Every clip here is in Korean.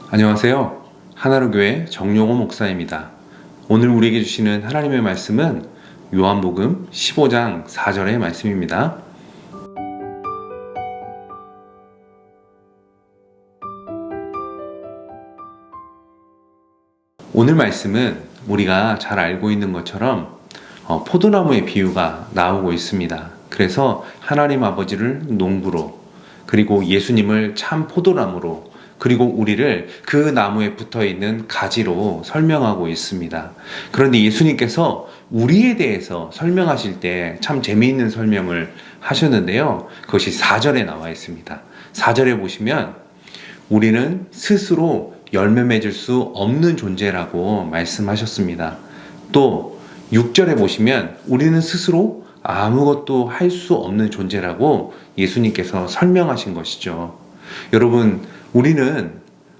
안녕하세요. 하나로교회 정용호 목사입니다. 오늘 우리에게 주시는 하나님의 말씀은 요한복음 15장 4절의 말씀입니다. 오늘 말씀은 우리가 잘 알고 있는 것처럼 포도나무의 비유가 나오고 있습니다. 그래서 하나님 아버지를 농부로, 그리고 예수님을 참 포도나무로, 그리고 우리를 그 나무에 붙어 있는 가지로 설명하고 있습니다. 그런데 예수님께서 우리에 대해서 설명하실 때 참 재미있는 설명을 하셨는데요. 그것이 4절에 나와 있습니다. 4절에 보시면 우리는 스스로 열매 맺을 수 없는 존재라고 말씀하셨습니다. 또 6절에 보시면 우리는 스스로 아무것도 할 수 없는 존재라고 예수님께서 설명하신 것이죠. 여러분, 우리는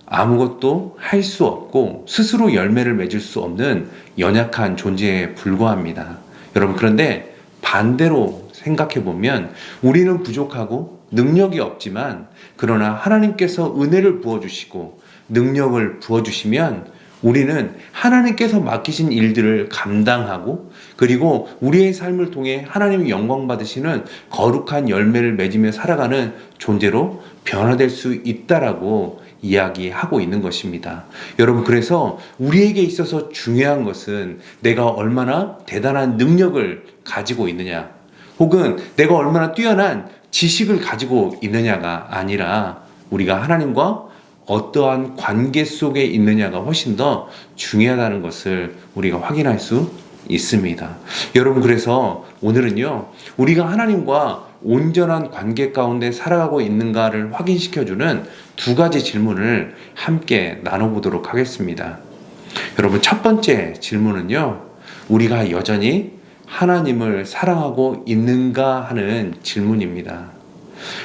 아무것도 할 수 없고 스스로 열매를 맺을 수 없는 연약한 존재에 불과합니다. 여러분, 그런데 반대로 생각해 보면 우리는 부족하고 능력이 없지만, 그러나 하나님께서 은혜를 부어주시고 능력을 부어주시면 우리는 하나님께서 맡기신 일들을 감당하고, 그리고 우리의 삶을 통해 하나님의 영광 받으시는 거룩한 열매를 맺으며 살아가는 존재로 변화될 수 있다라고 이야기하고 있는 것입니다. 여러분, 그래서 우리에게 있어서 중요한 것은 내가 얼마나 대단한 능력을 가지고 있느냐, 혹은 내가 얼마나 뛰어난 지식을 가지고 있느냐가 아니라 우리가 하나님과 어떠한 관계 속에 있느냐가 훨씬 더 중요하다는 것을 우리가 확인할 수 있습니다. 여러분, 그래서 오늘은요, 우리가 하나님과 온전한 관계 가운데 살아가고 있는가를 확인시켜주는 두 가지 질문을 함께 나눠보도록 하겠습니다. 여러분, 첫 번째 질문은요, 우리가 여전히 하나님을 사랑하고 있는가 하는 질문입니다.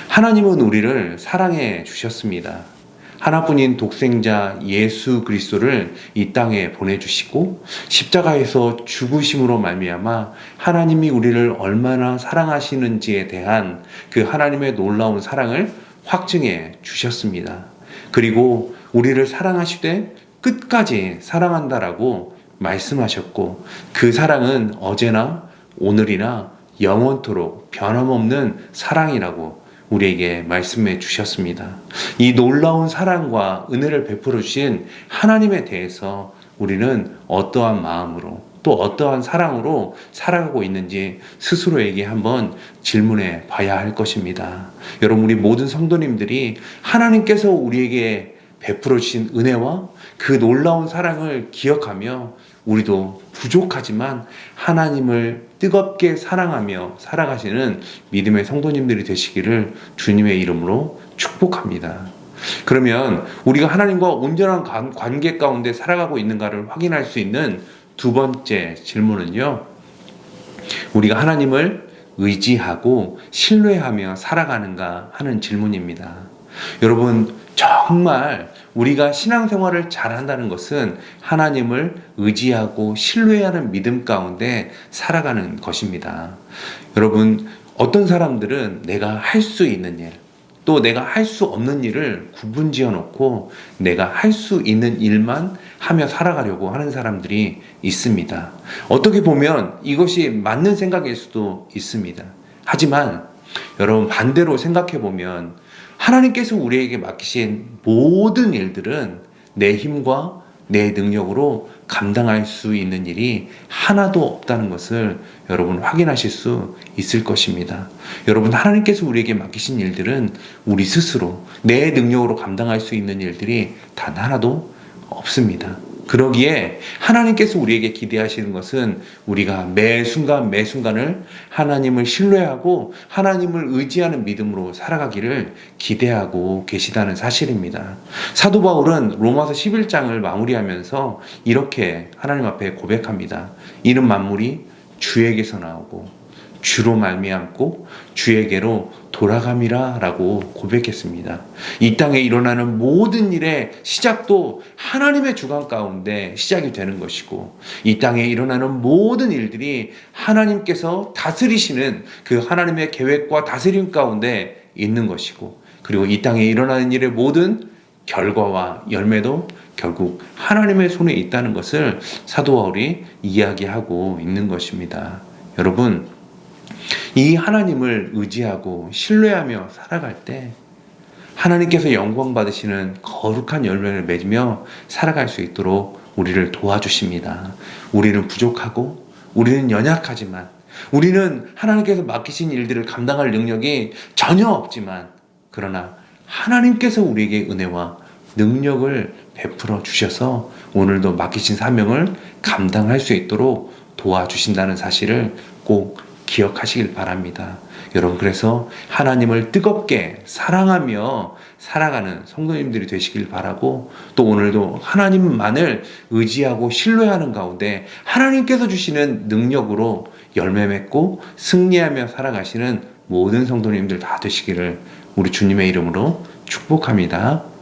하나님은 우리를 사랑해 주셨습니다. 하나뿐인 독생자 예수 그리스도를 이 땅에 보내주시고 십자가에서 죽으심으로 말미암아 하나님이 우리를 얼마나 사랑하시는지에 대한 그 하나님의 놀라운 사랑을 확증해 주셨습니다. 그리고 우리를 사랑하시되 끝까지 사랑한다라고 말씀하셨고, 그 사랑은 어제나 오늘이나 영원토록 변함없는 사랑이라고 우리에게 말씀해 주셨습니다. 이 놀라운 사랑과 은혜를 베풀어 주신 하나님에 대해서 우리는 어떠한 마음으로, 또 어떠한 사랑으로 살아가고 있는지 스스로에게 한번 질문해 봐야 할 것입니다. 여러분, 우리 모든 성도님들이 하나님께서 우리에게 베풀어 주신 은혜와 그 놀라운 사랑을 기억하며 우리도 부족하지만 하나님을 뜨겁게 사랑하며 살아가시는 믿음의 성도님들이 되시기를 주님의 이름으로 축복합니다. 그러면 우리가 하나님과 온전한 관계 가운데 살아가고 있는가를 확인할 수 있는 두 번째 질문은요, 우리가 하나님을 의지하고 신뢰하며 살아가는가 하는 질문입니다. 여러분, 정말 우리가 신앙생활을 잘한다는 것은 하나님을 의지하고 신뢰하는 믿음 가운데 살아가는 것입니다. 여러분, 어떤 사람들은 내가 할 수 있는 일, 또 내가 할 수 없는 일을 구분지어 놓고 내가 할 수 있는 일만 하며 살아가려고 하는 사람들이 있습니다. 어떻게 보면 이것이 맞는 생각일 수도 있습니다. 하지만 여러분, 반대로 생각해 보면 하나님께서 우리에게 맡기신 모든 일들은 내 힘과 내 능력으로 감당할 수 있는 일이 하나도 없다는 것을 여러분 확인하실 수 있을 것입니다. 여러분, 하나님께서 우리에게 맡기신 일들은 우리 스스로 내 능력으로 감당할 수 있는 일들이 단 하나도 없습니다. 그러기에 하나님께서 우리에게 기대하시는 것은 우리가 매 순간 매 순간을 하나님을 신뢰하고 하나님을 의지하는 믿음으로 살아가기를 기대하고 계시다는 사실입니다. 사도 바울은 로마서 11장을 마무리하면서 이렇게 하나님 앞에 고백합니다. 이는 만물이 주에게서 나오고 주로 말미암고 주에게로 돌아감이라 라고 고백했습니다. 이 땅에 일어나는 모든 일의 시작도 하나님의 주관 가운데 시작이 되는 것이고, 이 땅에 일어나는 모든 일들이 하나님께서 다스리시는 그 하나님의 계획과 다스림 가운데 있는 것이고, 그리고 이 땅에 일어나는 일의 모든 결과와 열매도 결국 하나님의 손에 있다는 것을 사도 바울이 이야기하고 있는 것입니다. 여러분, 이 하나님을 의지하고 신뢰하며 살아갈 때 하나님께서 영광 받으시는 거룩한 열매를 맺으며 살아갈 수 있도록 우리를 도와주십니다. 우리는 부족하고 우리는 연약하지만 우리는 하나님께서 맡기신 일들을 감당할 능력이 전혀 없지만 그러나 하나님께서 우리에게 은혜와 능력을 베풀어 주셔서 오늘도 맡기신 사명을 감당할 수 있도록 도와주신다는 사실을 꼭 기억하시길 바랍니다. 여러분, 그래서 하나님을 뜨겁게 사랑하며 살아가는 성도님들이 되시길 바라고, 또 오늘도 하나님만을 의지하고 신뢰하는 가운데 하나님께서 주시는 능력으로 열매 맺고 승리하며 살아가시는 모든 성도님들 다 되시기를 우리 주님의 이름으로 축복합니다.